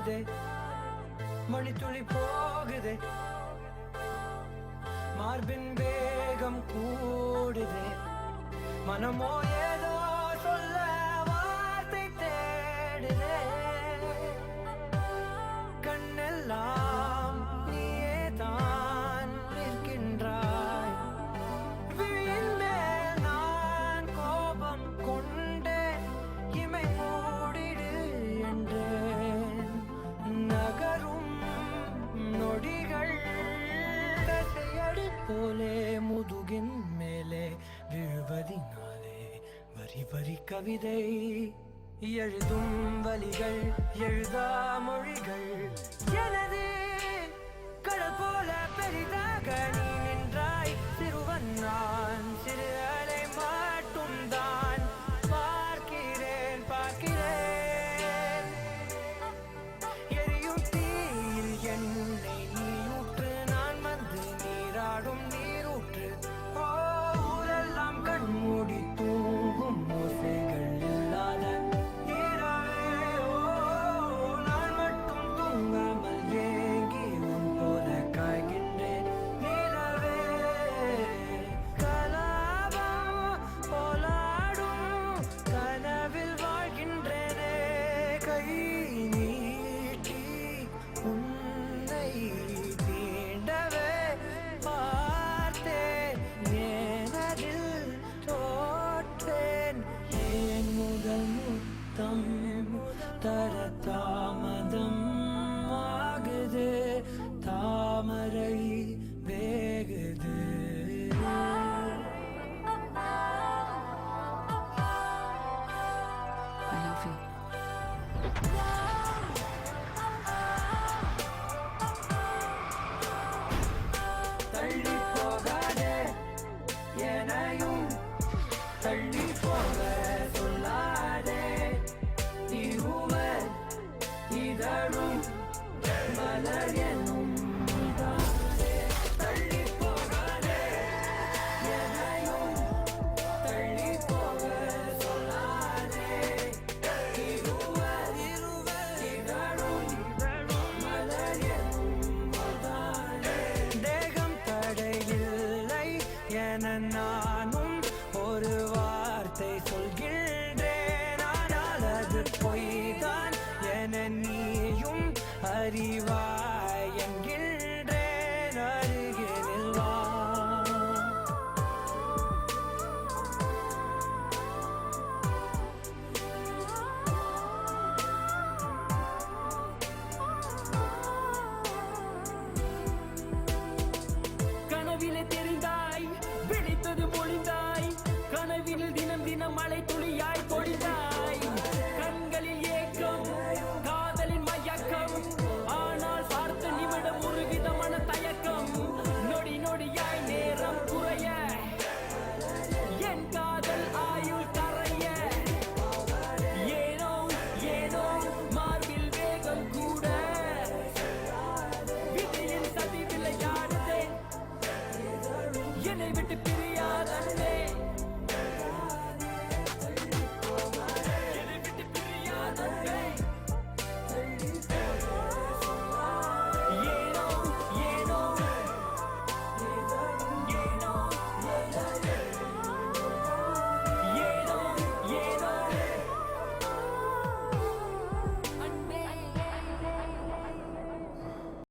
ஆகுதே, மணித்துளி போகுதே, மார்பின் வேகம் கூடுதே, மனமோ ஏதோ சொல்ல வார்த்தை தேடுதே, கண்ணெல்லாம் நீயே தான் நிற்கின்றாய், விழியின் மேல் நான் கோபம் கொண்டே இமை மூடிடு என்றேன். நகரும் நொடிகள் தசையடி போலே முதுகின் மேலே விழுவதினாலே வரி வரி கவிதை எழுதும் வலிகள் எழுதா மொழிகள். எனது கடல் போல பெரிதாக நீ நின்றாய், சிறுவன் நான் சிறு அலை மட்டும் தான் பார்க்கிறேன் பார்க்கிறேன். எரியும் தீயில் என்னை நீ ஊற்று, நான் வந்து நீராடும் நீரூற்று. ஊரெல்லாம் கண்மூடி தூங்கும் ஓசைகள் இல்லாத இரவே, நான் மட்டும் தூங்காமல் ஏங்கி உன் போல காய்கின்றேன் நிலவே. கலாபம் போலாடும் கனவில் வாழ்கின்றேனே, கை நீட்டி உன்னை தீண்டவே பார்த்தேன், ஏனதில் தோற்றேன். ஏன் முதல் முத்தம் தர தாமதம் ஆகுது, தாமரை வேகுது. I love you. தள்ளி போகாதே, எனையும் தள்ளி போக சொல்லாதே. இருவர் இதழும் மலர் என்னும் தானே. தள்ளி போகாதே, எனையும் தள்ளி போக சொல்லாதே. இருவர் இதழும் மலர் என்னும் தானே. தேகம் தடையில்லை என நானும் ஒரு வார்த்தை சொல்கின்றேன், ஆனால் அது பொய்தான் என நீயும் அறிவாய்.